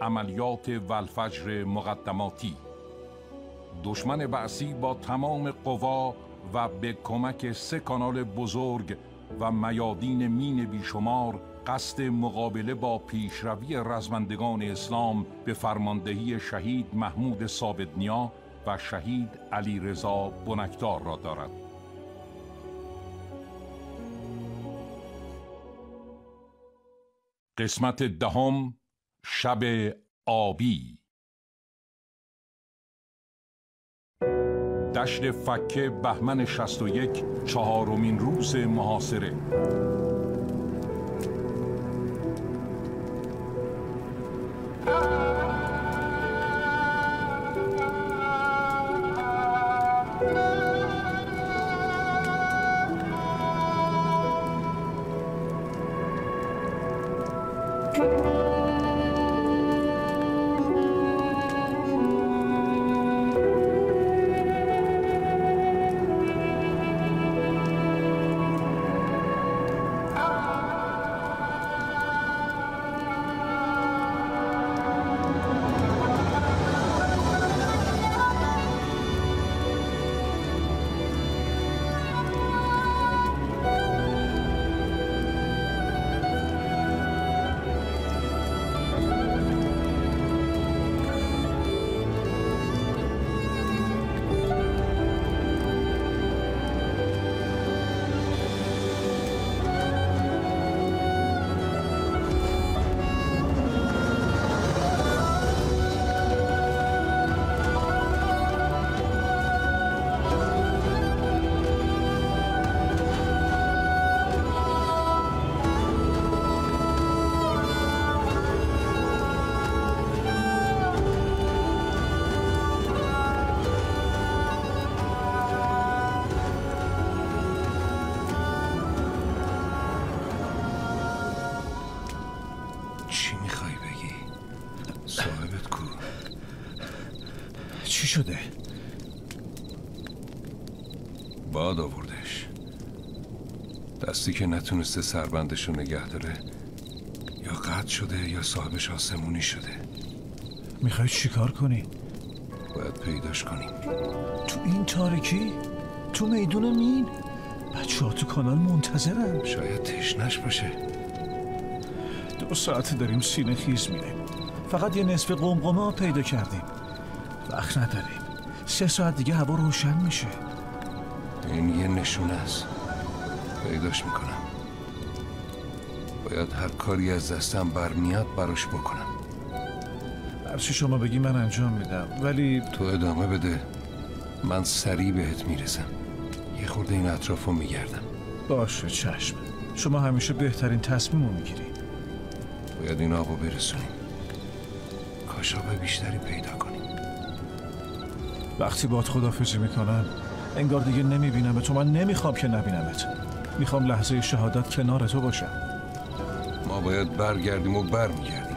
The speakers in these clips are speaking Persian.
عملیات والفجر مقدماتی. دشمن بعثی با تمام قوا و به کمک 3 کانال بزرگ و میادین مین بیشمار قصد مقابله با پیشروی رزمندگان اسلام به فرماندهی شهید محمود ثابت‌نیا و شهید علیرضا بنکدار را دارد. قسمت 10، شب آبی. دشت فکه، بهمن 61، 4مین روز محاصره. چی شده؟ باد آوردش. دستی که نتونسته سربندش رو نگه داره یا قطع شده یا صاحبش آسمونی شده. میخوای چیکار کنی؟ باید پیداش کنیم. تو این تاریکی؟ تو میدون مین؟ بچه ها تو کانال منتظرن. شاید تشنش باشه. 2 ساعت داریم سینه خیز میریم. فقط یه نصف قمقمه ها پیدا کردیم. وقت نداریم. 3 ساعت دیگه هوا روشن میشه. این یه نشونه است. پیداش میکنم. باید هر کاری از دستم برمیاد براش بکنم. هرچی شما بگی من انجام میدم، ولی تو ادامه بده. من سریع بهت میرسم. یه خورده این اطراف رو میگردم. باشه چشم. شما همیشه بهترین تصمیم رو میگیری. باید این آبو برسونیم. کاشاب بیشتری پیدا کنیم. وقتی باهات خداحافظی میکنم انگار دیگه نمیبینم تو. من نمیخوام که نبینمت. میخوام لحظه شهادت کنار تو باشم. ما باید برگردیم و برمیگردیم.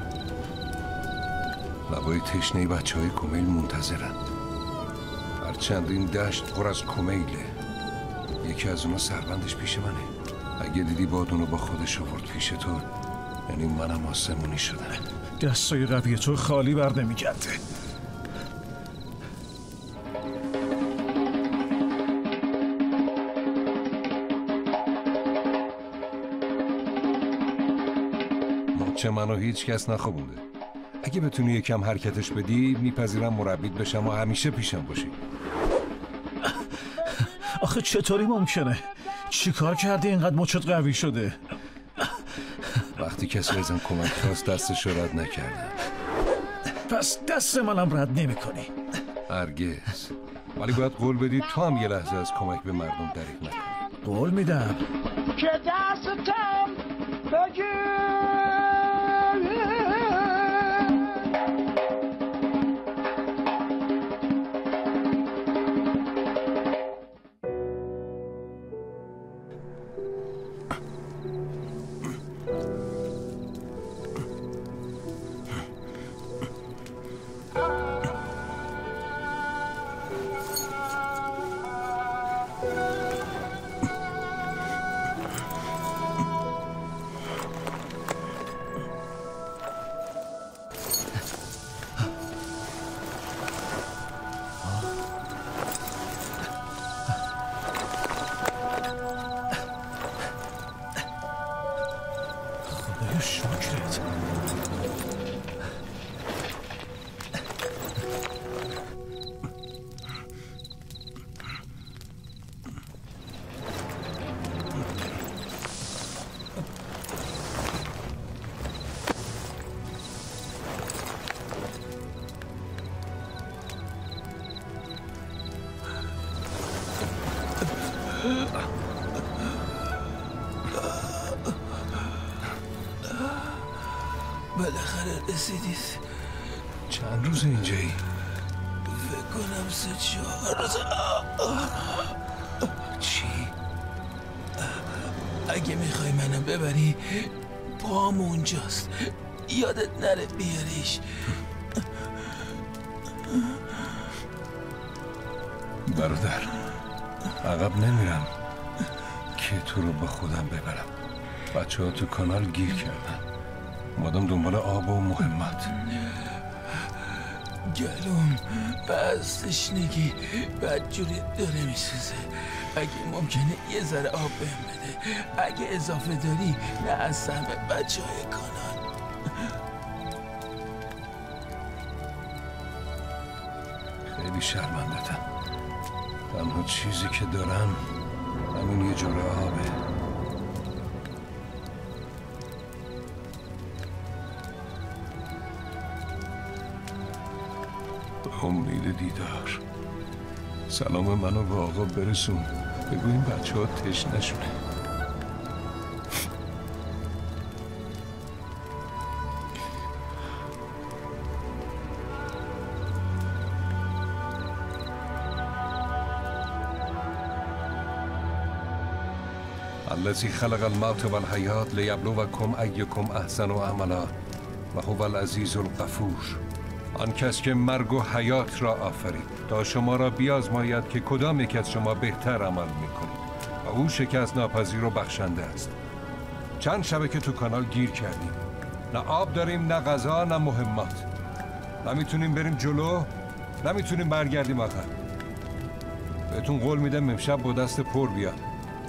لبای تشنه بچه های کمیل منتظرن. هرچند این دشت پر از کمیله. یکی از اونا سربندش پیش منه. اگه دیدی بادونو با خودش آورد پیش تو، یعنی منم آسمونی شدم. دستای قوی تو خالی بر نمیگرده. چه منو هیچ کس نخوابونده. اگه بتونی یکم حرکتش بدی میپذیرم مربیت بشم و همیشه پیشم باشی. آخه چطوری ممکنه؟ چی کار کردی اینقدر مچت قوی شده؟ وقتی کسی ازم کمک خواست دستش رو رد نکردم. پس دست منم رد نمی کنی؟ هرگز. ولی باید قول بدی تو هم یه لحظه از کمک به مردم دریغ نکنی. قول میدم که دستم بگیر. خدایا شکرت. بالاخره رسیدید. چند روز اینجایی؟ فکر کنم 3-4 روز. چی؟ اگه میخوای منو ببری پام اونجاست، یادت نره بیاریش. برادر عقب نمیرم که تو رو با خودم ببرم. بچه ها تو کانال گیر کردن، مادام دنبال آب و مهمت. گلوم بعض تشنگی بدجوری داره میسوزه. اگه ممکنه یه ذره آب بهم بده، اگه اضافه داری، نه از سهم بچه های کانال. خیلی شرمندتم. تنها چیزی که دارم همین یه جوره آبه. به امید دیدار. سلام منو به آقا برسون، بگو این بچه ها تشنه‌شونه. الذی خلق الموت والحیات لیبلوکم ایکم احسن عملا و هو العزیز الغفور. آن کس که مرگ و حیات را آفرید تا شما را بیازماید که کدام یک از شما بهتر عمل میکنید و او شکست ناپذیر و بخشنده است. چند شبه که تو کانال گیر کردیم، نه آب داریم، نه غذا، نه مهمات. نمیتونیم بریم جلو، نمیتونیم برگردیم آخر. بهتون قول میدم امشب با دست پر بیاد.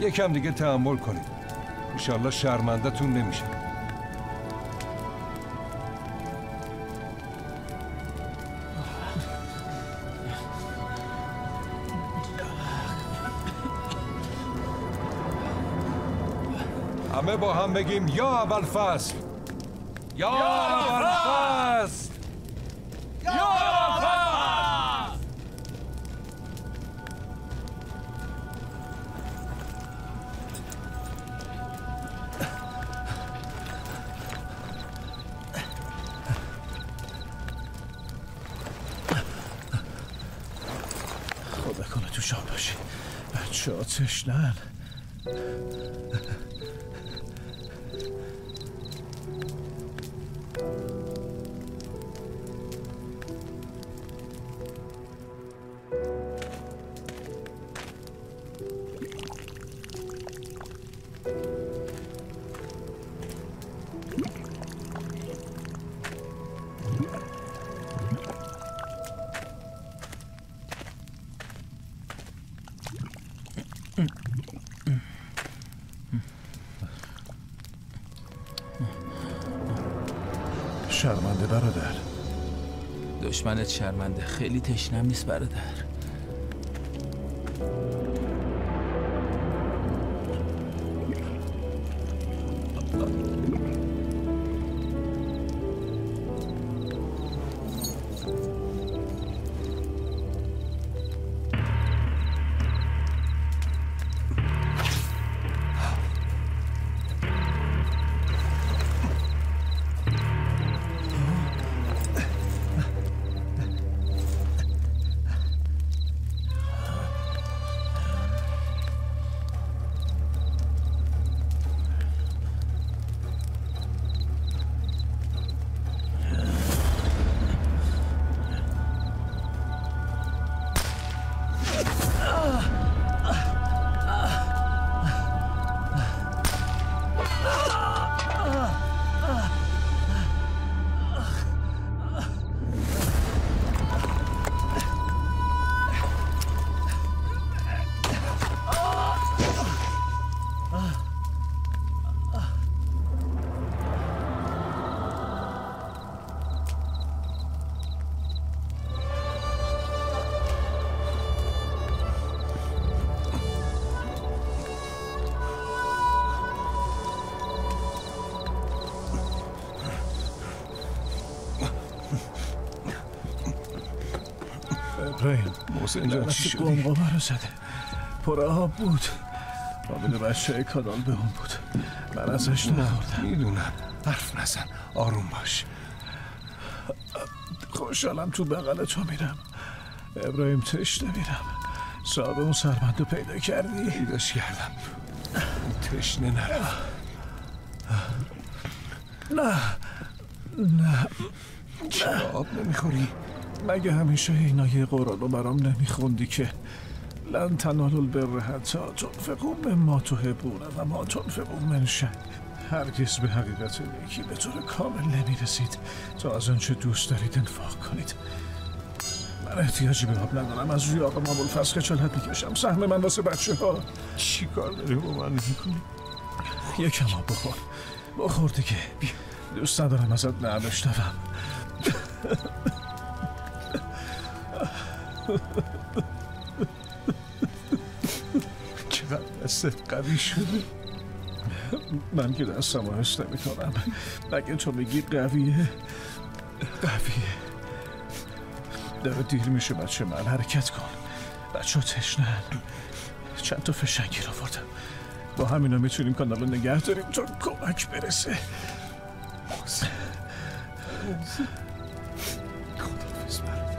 یکم دیگه تحمل کنید، انشالله شرمنده تون نمیشه. همه با هم بگیم یا ابوالفضل، یا ابوالفضل، یا ابوالفضل. خدا کنه تو شام باشی، بچه ها تشنن. شرمنده برادر. دشمنت شرمنده، خیلی تشنم نیست برادر. ابراهیم محسن جان چی شدی؟ قمقمه رو زده، پر آب بود، حامل بچه کانال به اون بود. من ازش نخوردم. میدونم، حرف نزن، آروم باش. خوشحالم تو بغل تو میرم. ابراهیم تشنه میرم. صاحب اون سربند رو پیدا کردی؟ پیداش کردم. تشنه نرم. نه چرا آب نمیخوری؟ مگه همیشه اینای قرآن رو برام نمیخوندی که لن تنالوا البر حتی تنفقوا مما تحبون و ما تنفقوا من شیء. هرگز به حقیقت نیکی به طور کامل نمیرسید تا از آنچه دوست دارید انفاق کنید. من احتیاجی به آب ندارم. از روی آقا ابوالفضل خجالت میکشم. سهم من واسه بچه ها. چی کار داری با من میکنی؟ یکم آب بخور دیگه. دوست ندارم ازت نه بشنوم. چقدر دستت قوی شده؟ من که دستم رو حس نمی‌کنم. اگه تو میگی قویه. داره دیر میشه بچه من. حرکت کن. بچه ها تشنن. چند تا فشنگی رو آوردم. با همینا میتونیم کانال رو نگه داریم تا کمک برسه. خداحافظ برادر.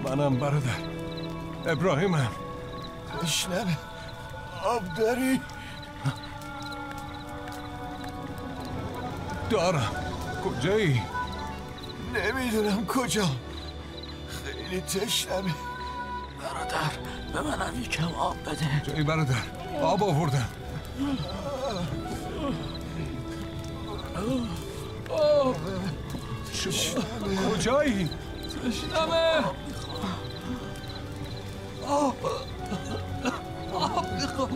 منم برادر. ابراهیمم. تشنمه. آب داری؟ دارم. کجایی؟ نمیدونم کجا. خیلی تشنمه. برادر به منم یکم آب بده. جایی برادر؟ آب آوردم. شما کجایی؟ تشنمه. آب میخوام.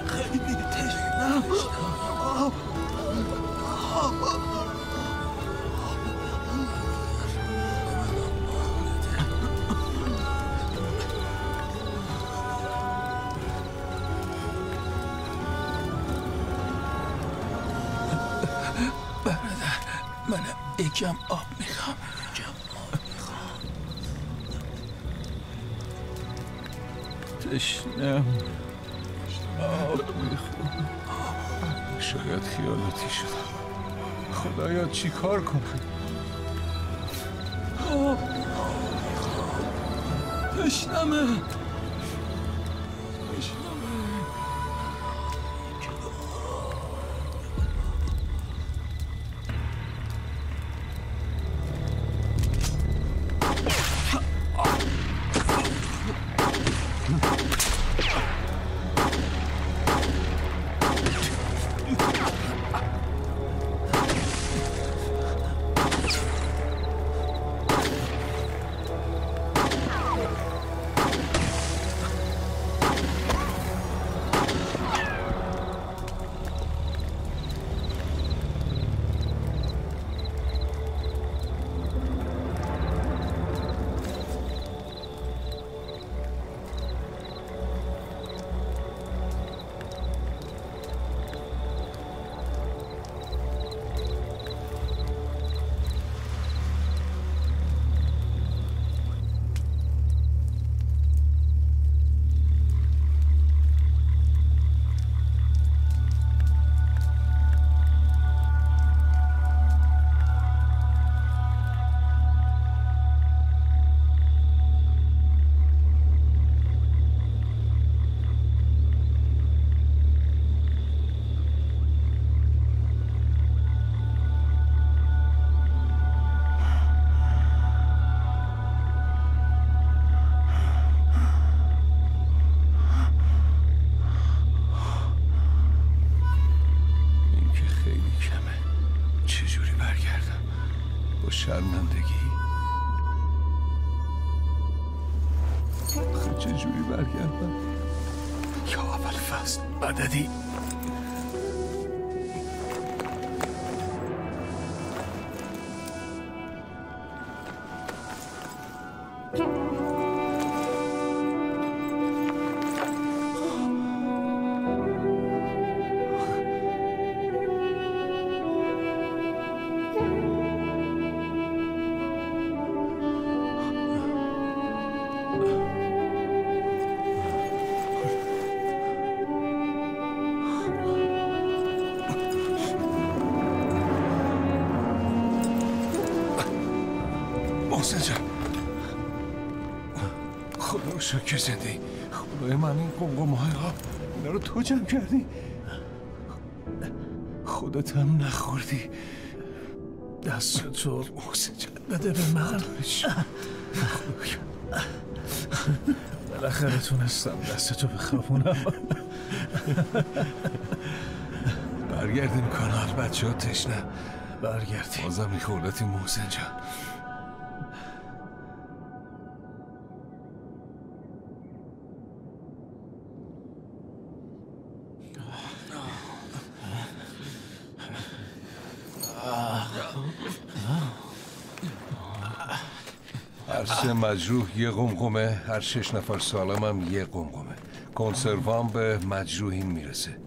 خیلی تشنم. منم یکم آب میخوام. تشنم. آب میخوام. شاید خیالاتی شدم. خدایا چی کار کنم؟ تشنمه. شرمندگی. آخه چجوری برگردم؟ یا اول فصل مددی. محسن جان، خدا رو شکر زنده. خدای من این قمقمه‌های آب اینا رو تو جمع کردی؟ خودت هم نخوردی؟ دست تو محسن جان بده به من. بالاخره تونستم دست تو بخوابونم. برگردیم کانال، بچه ها تشنه. برگردیم. بازم میخوردتی محسن جان. هر 3 مجروح یه قمقمه، هر 6 نفر سالم هم یه قمقمه. کنسروان به مجروحین میرسه.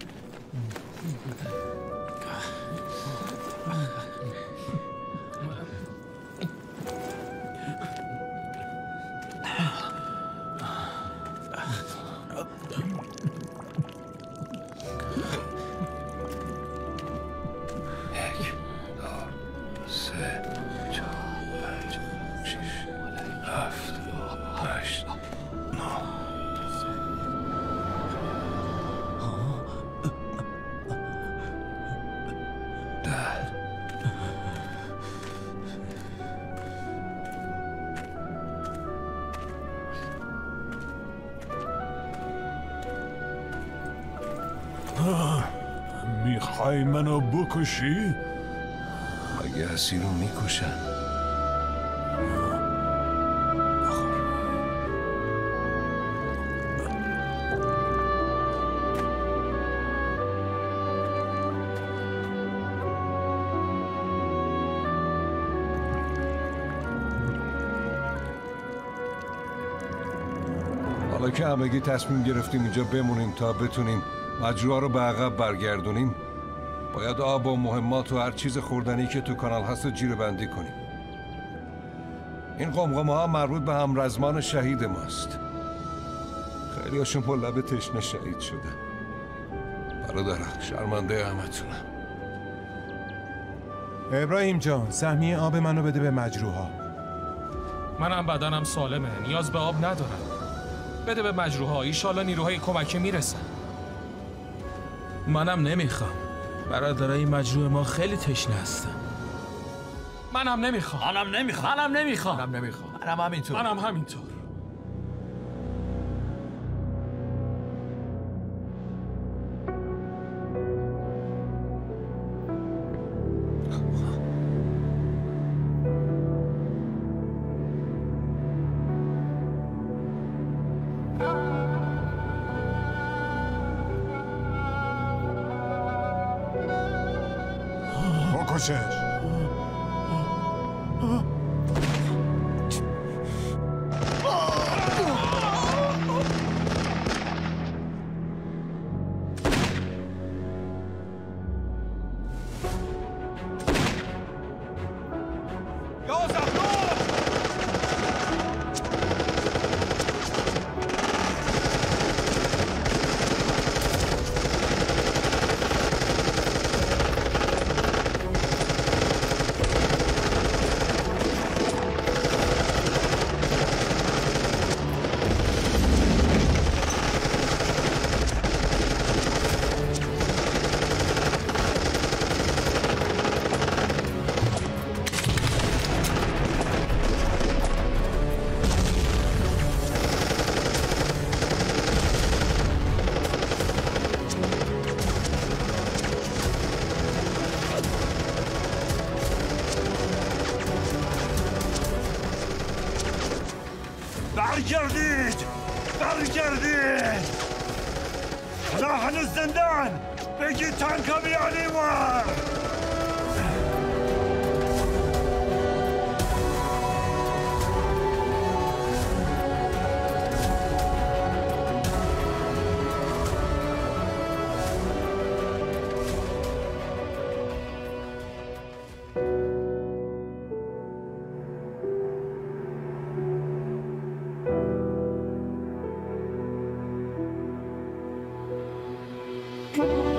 میخوای منو بکشی؟ اگه اسیر رو میکشن حالا که همگی تصمیم گرفتیم اینجا بمونیم تا بتونیم مجروحا رو به عقب برگردونیم، باید آب و مهمات و هر چیز خوردنی که تو کانال هست رو جیره بندی کنیم. این قمقمه ها مربوط به همرزمان شهید ماست. خیلی هاشون با لب تشنه شهید شدن. برادرم شرمنده همتونم. ابراهیم جان، سهمیه آب منو بده به مجروحا. منم بدنم سالمه، نیاز به آب ندارم. بده به مجروحا، ایشالا نیروهای کمکی میرسن. منم نمیخوام. برادرای مجروح ما خیلی تشنه هستن. منم نمیخوام. منم نمیخوام. منم همینطور. بکشش. برگردید! برگردید! حالا هنوز زندن! بگید تانکا بیان اینور! you